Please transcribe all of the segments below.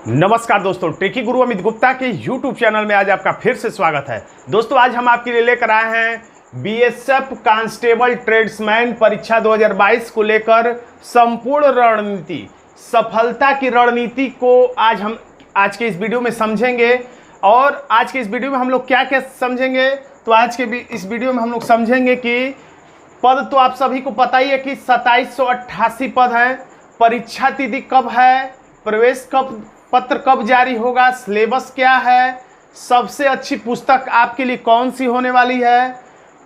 नमस्कार दोस्तों, टेकी गुरु अमित गुप्ता के YouTube चैनल में आज आपका फिर से स्वागत है। दोस्तों आज हम आपके लिए लेकर आए हैं बीएसएफ कांस्टेबल ट्रेड्समैन परीक्षा 2022 को लेकर संपूर्ण रणनीति, सफलता की रणनीति को आज के इस वीडियो में समझेंगे। और आज के इस वीडियो में हम लोग क्या क्या समझेंगे, तो आज के इस वीडियो में हम लोग समझेंगे कि पद तो आप सभी को पता ही है कि 2788 पद हैं। परीक्षा तिथि कब है, प्रवेश पत्र कब जारी होगा, सिलेबस क्या है, सबसे अच्छी पुस्तक आपके लिए कौन सी होने वाली है,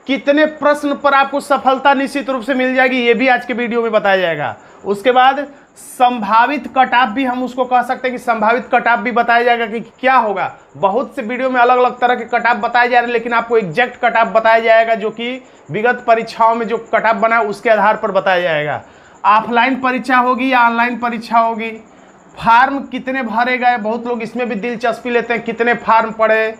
कितने प्रश्न पर आपको सफलता निश्चित रूप से मिल जाएगी, ये भी आज के वीडियो में बताया जाएगा। उसके बाद संभावित कट ऑफ भी हम उसको कह सकते हैं कि संभावित कट ऑफ भी बताया जाएगा कि क्या होगा। बहुत से वीडियो में अलग अलग तरह के कट ऑफ बताए जा रहे हैं, लेकिन आपको एग्जैक्ट कट ऑफ बताया जाएगा जो कि विगत परीक्षाओं में जो कट ऑफ बना है उसके आधार पर बताया जाएगा। ऑफलाइन परीक्षा होगी या ऑनलाइन परीक्षा होगी, फार्म कितने भरे गए, बहुत लोग इसमें भी दिलचस्पी लेते हैं, कितने फार्म पड़े,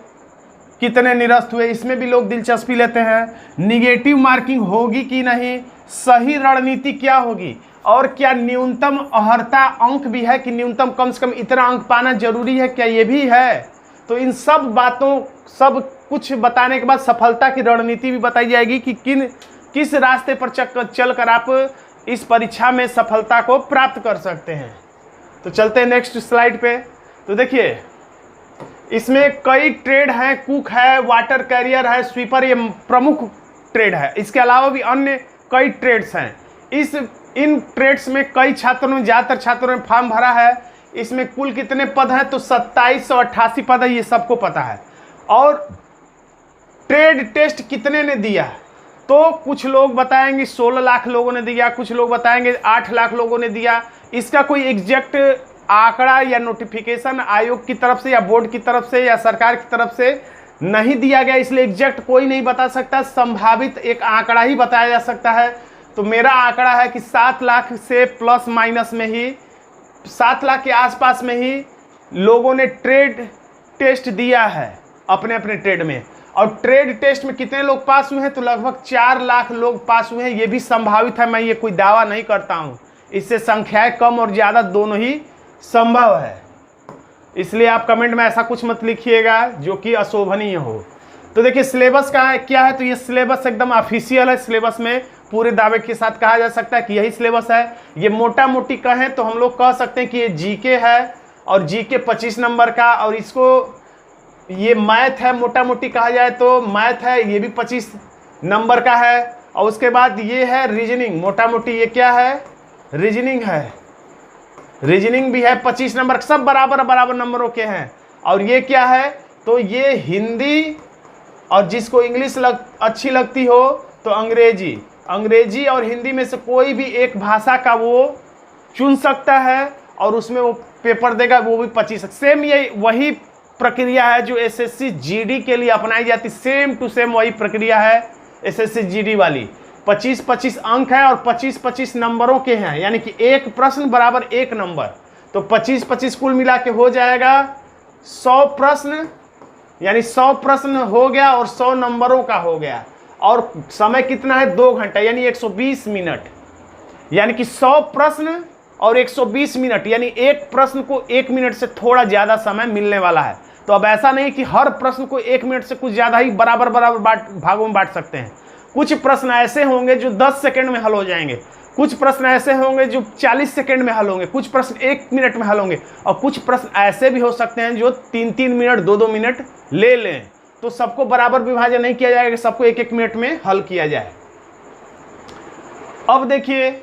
कितने निरस्त हुए, इसमें भी लोग दिलचस्पी लेते हैं। निगेटिव मार्किंग होगी कि नहीं, सही रणनीति क्या होगी, और क्या न्यूनतम अर्हता अंक भी है कि न्यूनतम कम से कम इतना अंक पाना जरूरी है, क्या ये भी है। तो इन सब बातों सब कुछ बताने के बाद सफलता की रणनीति भी बताई जाएगी कि किस रास्ते पर चलकर आप इस परीक्षा में सफलता को प्राप्त कर सकते हैं। तो चलते हैं नेक्स्ट स्लाइड पे। तो देखिए इसमें कई ट्रेड हैं, कुक है, वाटर कैरियर है, स्वीपर, ये प्रमुख ट्रेड है। इसके अलावा भी अन्य कई ट्रेड्स हैं। इन ट्रेड्स में कई छात्रों ने, ज़्यादातर छात्रों ने फॉर्म भरा है। इसमें कुल कितने पद हैं, तो 2788 पद है, ये सबको पता है। और ट्रेड टेस्ट कितने ने दिया, तो कुछ लोग बताएंगे 16 लाख लोगों ने दिया, कुछ लोग बताएंगे 8 लाख लोगों ने दिया। इसका कोई एग्जैक्ट आंकड़ा या नोटिफिकेशन आयोग की तरफ से या बोर्ड की तरफ से या सरकार की तरफ से नहीं दिया गया, इसलिए एग्जैक्ट कोई नहीं बता सकता। संभावित एक आंकड़ा ही बताया जा सकता है। तो मेरा आंकड़ा है कि 7 लाख से प्लस माइनस में ही, 7 लाख के आसपास में ही लोगों ने ट्रेड टेस्ट दिया है अपने अपने ट्रेड में। और ट्रेड टेस्ट में कितने लोग पास हुए हैं, तो लगभग 4 लाख लोग पास हुए हैं। ये भी संभावित है, मैं ये कोई दावा नहीं करता हूँ। इससे संख्याएं कम और ज़्यादा दोनों ही संभव है, इसलिए आप कमेंट में ऐसा कुछ मत लिखिएगा जो कि अशोभनीय हो। तो देखिए सिलेबस का क्या है, तो ये सिलेबस एकदम ऑफिशियल है। सिलेबस में पूरे दावे के साथ कहा जा सकता है कि यही सिलेबस है। ये मोटा मोटी कहें तो हम लोग कह सकते हैं कि ये जीके है, और जीके 25 नंबर का, और इसको ये मैथ है, मोटा मोटी कहा जाए तो मैथ है, ये भी 25 नंबर का है। और उसके बाद ये है रीजनिंग, मोटा मोटी ये क्या है, रीजनिंग है। रीजनिंग भी है 25 नंबर, सब बराबर बराबर नंबरों के हैं। और ये क्या है, तो ये हिंदी, और जिसको इंग्लिश अच्छी लगती हो तो अंग्रेजी और हिंदी में से कोई भी एक भाषा का वो चुन सकता है और उसमें वो पेपर देगा, वो भी 25। सेम ये वही प्रक्रिया है जो एसएससी जीडी के लिए अपनाई जाती, सेम टू सेम वही प्रक्रिया है एसएससी जीडी वाली। 25-25 अंक है और 25-25 नंबरों के हैं, यानी कि एक प्रश्न बराबर एक नंबर। तो 25-25 कुल मिला के हो जाएगा 100 प्रश्न, यानी 100 प्रश्न हो गया और 100 नंबरों का हो गया। और समय कितना है, 2 घंटा, यानी 120 मिनट, यानी कि 100 प्रश्न और 120 मिनट, यानी एक प्रश्न को 1 मिनट से थोड़ा ज़्यादा समय मिलने वाला है। तो अब ऐसा नहीं कि हर प्रश्न को 1 मिनट से कुछ ज़्यादा ही बराबर भागों में बांट सकते हैं। कुछ प्रश्न ऐसे होंगे जो 10 सेकंड में हल हो जाएंगे, कुछ प्रश्न ऐसे होंगे जो 40 सेकंड में हल होंगे, कुछ प्रश्न 1 मिनट में हल होंगे, और कुछ प्रश्न ऐसे भी हो सकते हैं जो 3-3 मिनट 2-2 मिनट ले लें। तो सबको बराबर विभाजन नहीं किया जाएगा, सबको 1-1 मिनट में हल किया जाए। अब देखिए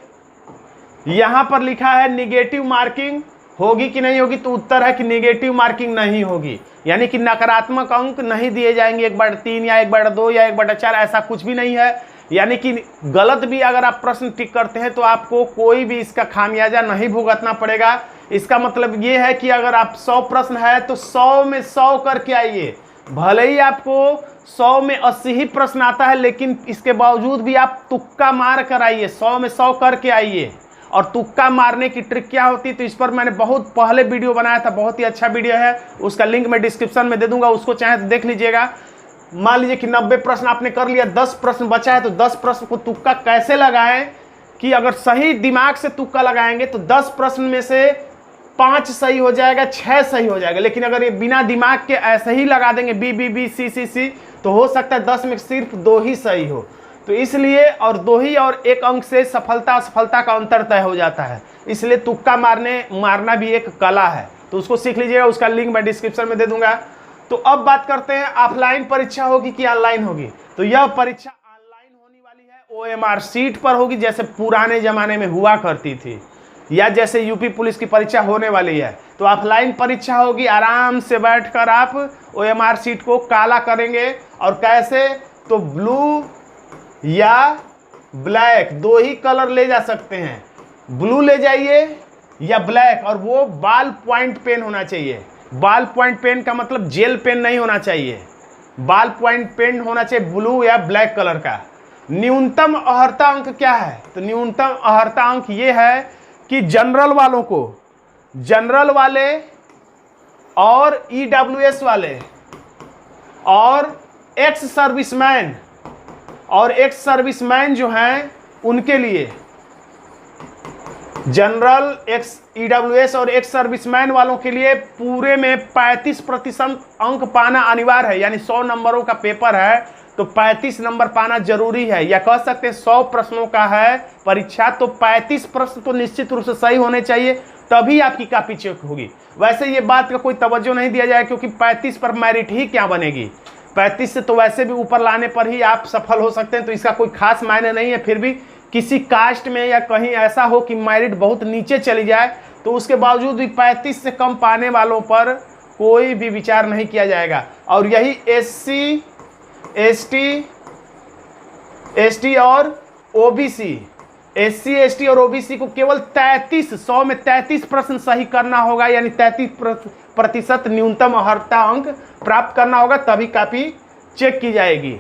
यहां पर लिखा है निगेटिव मार्किंग होगी कि नहीं होगी, तो उत्तर है कि निगेटिव मार्किंग नहीं होगी, यानी कि नकारात्मक अंक नहीं दिए जाएंगे 1/3 या 1/2 या 1/4, ऐसा कुछ भी नहीं है। यानी कि गलत भी अगर आप प्रश्न टिक करते हैं तो आपको कोई भी इसका खामियाजा नहीं भुगतना पड़ेगा। इसका मतलब ये है कि अगर आप 100 प्रश्न है तो 100 में 100 करके आइए। भले ही आपको 100 में 80 ही प्रश्न आता है, लेकिन इसके बावजूद भी आप तुक्का मार कर आइए, 100 में 100 करके आइए। और तुक्का मारने की ट्रिक क्या होती है, तो इस पर मैंने बहुत पहले वीडियो बनाया था, बहुत ही अच्छा वीडियो है, उसका लिंक मैं डिस्क्रिप्शन में दे दूंगा, उसको चाहे तो देख लीजिएगा। मान लीजिए कि 90 प्रश्न आपने कर लिया, 10 प्रश्न बचा है, तो 10 प्रश्न को तुक्का कैसे लगाएं कि अगर सही दिमाग से तुक्का लगाएंगे तो 10 प्रश्न में से 5 सही हो जाएगा, 6 सही हो जाएगा। लेकिन अगर ये बिना दिमाग के ऐसे ही लगा देंगे बी बी बी सी सी सी, तो हो सकता है 10 में सिर्फ 2 ही सही हो। तो इसलिए और 2 ही और 1 अंक से सफलता असफलता का अंतर तय हो जाता है। इसलिए तुक्का मारना भी एक कला है, तो उसको सीख लीजिएगा। उसका लिंक मैं डिस्क्रिप्शन में दे दूंगा। तो अब बात करते हैं ऑफलाइन परीक्षा होगी कि ऑनलाइन होगी। तो यह परीक्षा ऑनलाइन होने वाली है, OMR सीट पर होगी, जैसे पुराने जमाने में हुआ करती थी, या जैसे यूपी पुलिस की परीक्षा होने वाली है। तो ऑफलाइन परीक्षा होगी, आराम से बैठकर आप OMR सीट को काला करेंगे। और कैसे? तो ब्लू या ब्लैक 2 ही कलर ले जा सकते हैं, ब्लू ले जाइए या ब्लैक। और वो बॉल पॉइंट पेन होना चाहिए। बॉल पॉइंट पेन का मतलब जेल पेन नहीं होना चाहिए, बॉल पॉइंट पेन होना चाहिए ब्लू या ब्लैक कलर का। न्यूनतम अर्हता अंक क्या है? तो न्यूनतम अर्हता अंक ये है कि जनरल वालों को, जनरल वाले और EWS वाले और एक्स सर्विसमैन जो हैं उनके लिए, जनरल, EWS और एक्स सर्विसमैन वालों के लिए पूरे में 35% अंक पाना अनिवार्य है। यानी 100 नंबरों का पेपर है तो 35 नंबर पाना जरूरी है। या कह सकते हैं 100 प्रश्नों का है परीक्षा, तो 35 प्रश्न तो निश्चित रूप से सही होने चाहिए, तभी आपकी कॉपी चेक होगी। वैसे ये बात का कोई तवज्जो नहीं दिया जाए, क्योंकि 35 पर मेरिट ही क्या बनेगी, 35 से तो वैसे भी ऊपर लाने पर ही आप सफल हो सकते हैं। तो इसका कोई खास मायने नहीं है। फिर भी किसी कास्ट में या कहीं ऐसा हो कि मेरिट बहुत नीचे चली जाए, तो उसके बावजूद भी 35 से कम पाने वालों पर कोई भी विचार नहीं किया जाएगा। और यही SC, ST और OBC, SC, ST और OBC को केवल 100 में 33 प्रश्न सही करना होगा। यानी 33% न्यूनतम अर्हता अंक प्राप्त करना होगा, तभी कॉपी चेक की जाएगी।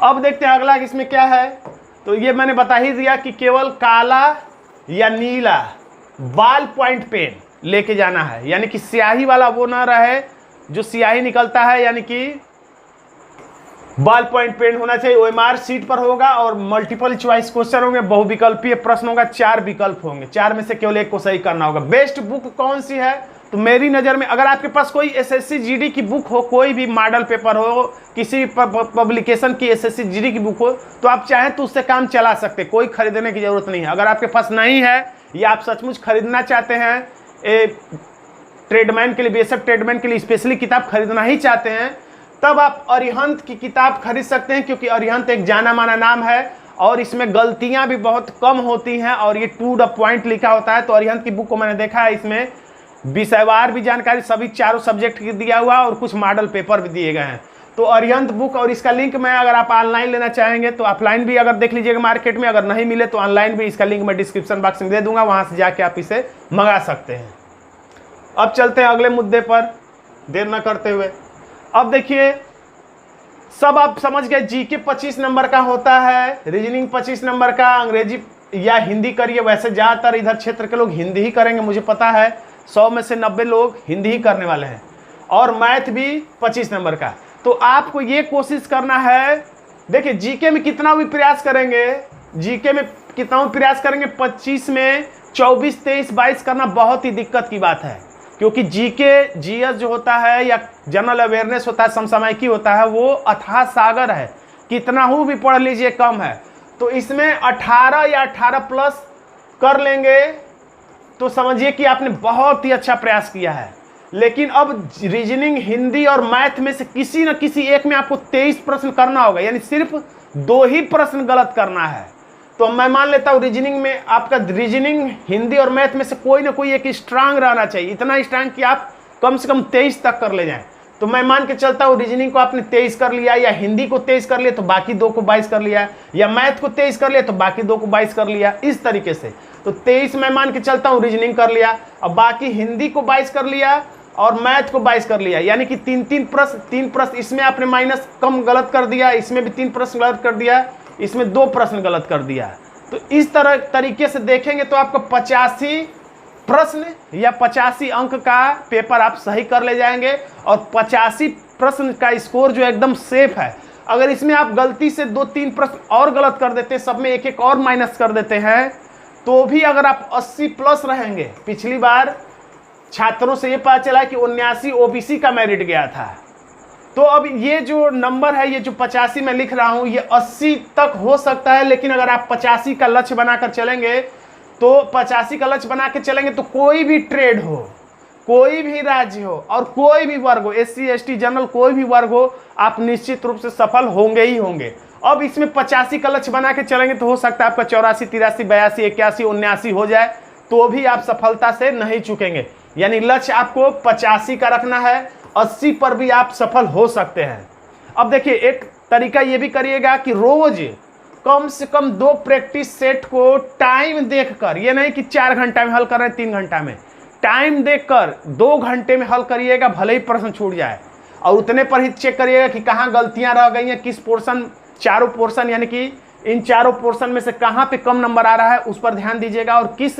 अब देखते हैं अगला इसमें क्या है। तो ये मैंने बता ही दिया कि केवल काला या नीला बॉल पॉइंट पेन लेके जाना है। यानी कि स्याही वाला वो ना रहे जो स्याही निकलता है, यानी कि बॉल पॉइंट पेन होना चाहिए। OMR सीट पर होगा और मल्टीपल चॉइस क्वेश्चन होंगे, बहुविकल्पीय प्रश्न होगा, 4 विकल्प होंगे, 4 में से केवल 1 को सही करना होगा। बेस्ट बुक कौन सी है? तो मेरी नज़र में अगर आपके पास कोई SSC GD की बुक हो, कोई भी मॉडल पेपर हो, किसी पब्लिकेशन की SSC GD की बुक हो, तो आप चाहें तो उससे काम चला सकते, कोई खरीदने की जरूरत नहीं है। अगर आपके पास नहीं है या आप सचमुच खरीदना चाहते हैं, ट्रेडमैन के लिए, बेसिक ट्रेडमैन के लिए स्पेशली किताब खरीदना ही चाहते हैं, तब आप अरिहंत की किताब खरीद सकते हैं। क्योंकि अरिहंत एक जाना माना नाम है और इसमें गलतियां भी बहुत कम होती हैं और ये टू द पॉइंट लिखा होता है। तो अरिहंत की बुक को मैंने देखा है, इसमें विषयवार भी जानकारी सभी 4 सब्जेक्ट की दिया हुआ और कुछ मॉडल पेपर भी दिए गए हैं। तो अरिहंत बुक, और इसका लिंक मैं, अगर आप ऑनलाइन लेना चाहेंगे तो ऑफलाइन भी अगर देख लीजिएगा मार्केट में, अगर नहीं मिले तो ऑनलाइन भी इसका लिंक मैं डिस्क्रिप्शन बॉक्स में दे दूंगा, वहां से जाके आप इसे मंगा सकते हैं। अब चलते हैं अगले मुद्दे पर, देर न करते हुए। अब देखिए, सब आप समझ गए, जीके 25 नंबर का होता है, रीजनिंग 25 नंबर का, अंग्रेजी या हिंदी करिए। वैसे ज़्यादातर इधर क्षेत्र के लोग हिंदी ही करेंगे, मुझे पता है 100 में से 90 लोग हिंदी ही करने वाले हैं। और मैथ भी 25 नंबर का। तो आपको ये कोशिश करना है, देखिए जीके में कितना भी प्रयास करेंगे, जीके में कितना भी प्रयास करेंगे, 25 में 24, 23, 22 करना बहुत ही दिक्कत की बात है। क्योंकि जीके, जीएस जो होता है या जनरल अवेयरनेस होता है, समसामयिकी होता है, वो अथाह सागर है, कितना हो भी पढ़ लीजिए कम है। तो इसमें 18 या 18 प्लस कर लेंगे तो समझिए कि आपने बहुत ही अच्छा प्रयास किया है। लेकिन अब रीजनिंग, हिंदी और मैथ में से किसी न किसी एक में आपको 23 प्रश्न करना होगा, यानी सिर्फ 2 ही प्रश्न गलत करना है। तो मैं मान लेता हूँ रीजनिंग में आपका, रीजनिंग, हिंदी और मैथ में से कोई ना कोई एक स्ट्रांग रहना चाहिए, इतना स्ट्रांग कि आप कम से कम 23 तक कर ले जाएं। तो मैं मान के चलता हूँ रीजनिंग को आपने 23 कर लिया, या हिंदी को 23 कर लिया तो बाकी 2 को 22 कर लिया, या मैथ को 23 कर लिया तो बाकी 2 को 22 कर लिया, इस तरीके से। तो 23 मैं मान के चलता हूँ रीजनिंग कर लिया, अब बाकी हिंदी को 22 कर लिया और मैथ को 22 कर लिया, यानी कि 3 प्रश्न इसमें आपने माइनस कम गलत कर दिया, इसमें भी 3 प्रश्न गलत कर दिया, इसमें 2 प्रश्न गलत कर दिया। तो इस तरीके से देखेंगे तो आपको 85 प्रश्न या 85 अंक का पेपर आप सही कर ले जाएंगे। और 85 प्रश्न का स्कोर जो एकदम सेफ है। अगर इसमें आप गलती से 2-3 प्रश्न और गलत कर देते हैं, सब में 1-1 और माइनस कर देते हैं, तो भी अगर आप 80 प्लस रहेंगे, पिछली बार छात्रों से ये पता चला कि 79 ओबीसी का मेरिट गया था, तो अब ये जो नंबर है, ये जो 85 मैं लिख रहा हूँ, ये 80 तक हो सकता है। लेकिन अगर आप 85 का लक्ष्य बनाकर चलेंगे, तो 85 का लक्ष्य बना के चलेंगे तो कोई भी ट्रेड हो, कोई भी राज्य हो और कोई भी वर्ग हो, SC ST जनरल कोई भी वर्ग हो, आप निश्चित रूप से सफल होंगे ही होंगे। अब इसमें 85 का लक्ष्य बना के चलेंगे तो हो सकता है आपका 84, 83, 82, 81, 79 हो जाए, तो भी आप सफलता से नहीं चूकेंगे। यानी लक्ष्य आपको 85 का रखना है, 80 पर भी आप सफल हो सकते हैं। अब देखिए, एक तरीका ये भी करिएगा कि रोज कम से कम 2 प्रैक्टिस सेट को टाइम देखकर, ये नहीं कि 4 घंटा में हल कर रहे हैं 3 घंटा में, टाइम देखकर 2 घंटे में हल करिएगा, भले ही प्रश्न छूट जाए। और उतने पर ही चेक करिएगा कि कहाँ गलतियां रह गई हैं, किस पोर्शन, चारों पोर्शन यानी कि इन चारों पोर्शन में से कहाँ पे कम नंबर आ रहा है उस पर ध्यान दीजिएगा, और किस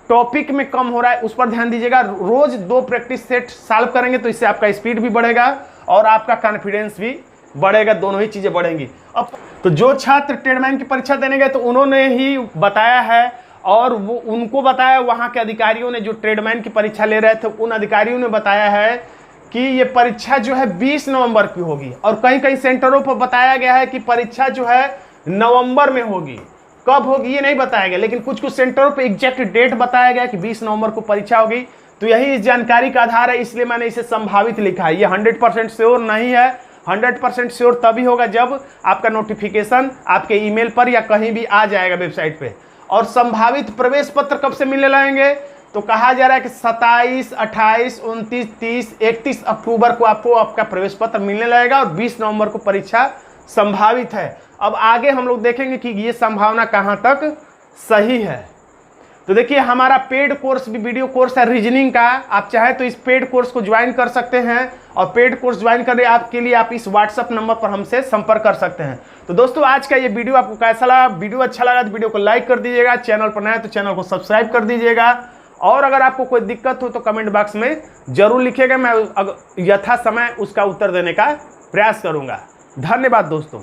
टॉपिक में कम हो रहा है उस पर ध्यान दीजिएगा। रोज 2 प्रैक्टिस सेट सॉल्व करेंगे तो इससे आपका स्पीड भी बढ़ेगा और आपका कॉन्फिडेंस भी बढ़ेगा, दोनों ही चीज़ें बढ़ेंगी। अब तो जो छात्र ट्रेडमैन की परीक्षा देने गए तो उन्होंने ही बताया है, और वो उनको बताया, वहाँ के अधिकारियों ने, जो ट्रेडमैन की परीक्षा ले रहे थे उन अधिकारियों ने बताया है कि ये परीक्षा जो है 20 नवंबर की होगी, और कहीं कहीं सेंटरों पर बताया गया है कि परीक्षा जो है नवंबर में होगी। कब होगी ये नहीं बताया गया, लेकिन कुछ कुछ सेंटरों पे एग्जैक्ट डेट बताया गया कि 20 नवंबर को परीक्षा होगी। तो यही इस जानकारी का आधार है, इसलिए मैंने इसे संभावित लिखा है। ये 100% श्योर नहीं है। 100% श्योर तभी होगा जब आपका नोटिफिकेशन आपके ईमेल पर या कहीं भी आ जाएगा वेबसाइट पे। और संभावित प्रवेश पत्र कब से मिलने लगेंगे, तो कहा जा रहा है कि 27, 28, 29, 30, 31 अक्टूबर को आपको आपका प्रवेश पत्र मिलने लगेगा, और 20 नवंबर को परीक्षा संभावित है। अब आगे हम लोग देखेंगे कि ये संभावना कहाँ तक सही है। तो देखिए, हमारा पेड कोर्स भी वीडियो कोर्स है रीजनिंग का, आप चाहे तो इस पेड कोर्स को ज्वाइन कर सकते हैं, और पेड कोर्स ज्वाइन करने आपके लिए आप इस व्हाट्सएप नंबर पर हमसे संपर्क कर सकते हैं। तो दोस्तों, आज का ये वीडियो आपको कैसा लगा? वीडियो अच्छा लगा तो वीडियो को लाइक कर दीजिएगा, चैनल पर नया तो चैनल को सब्सक्राइब कर दीजिएगा, और अगर आपको कोई दिक्कत हो तो कमेंट बॉक्स में जरूर लिखिएगा, मैं यथा समय उसका उत्तर देने का प्रयास करूंगा। धन्यवाद दोस्तों।